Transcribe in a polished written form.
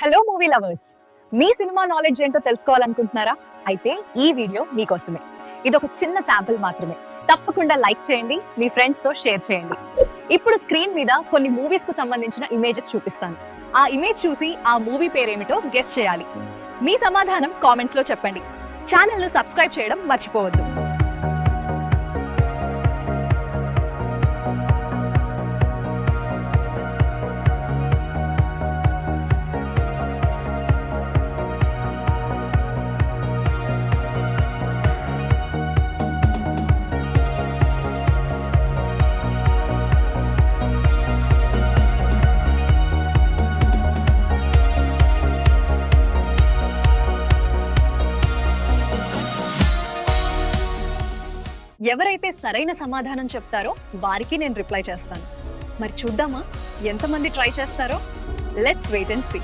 Hello movie lovers, మీ cinema knowledge ఏంటో తెలుసుకోవాలనుకుంటున్నారా? అయితే ఈ వీడియో మీకోసమే. ఇది ఒక చిన్న శాంపిల్ మాత్రమే. తప్పకుండా లైక్ చేయండి, మీ ఫ్రెండ్స్ తో షేర్ చేయండి. ఇప్పుడు స్క్రీన్ మీద కొన్ని మూవీస్ కు సంబంధించిన ఇమేజెస్ చూపిస్తాను. ఆ ఇమేజ్ చూసి ఆ మూవీ పేరేమిటో గెస్ చేయాలి. మీ సమాధానం కామెంట్స్ లో చెప్పండి. ఛానల్ ను సబ్స్క్రైబ్ చేయడం మర్చిపోవద్దు. ఎవరైతే సరైన సమాధానం చెప్తారో వారికి నేను రిప్లై చేస్తాను. మరి చూద్దామా ఎంతమంది ట్రై చేస్తారో? Let's wait and see.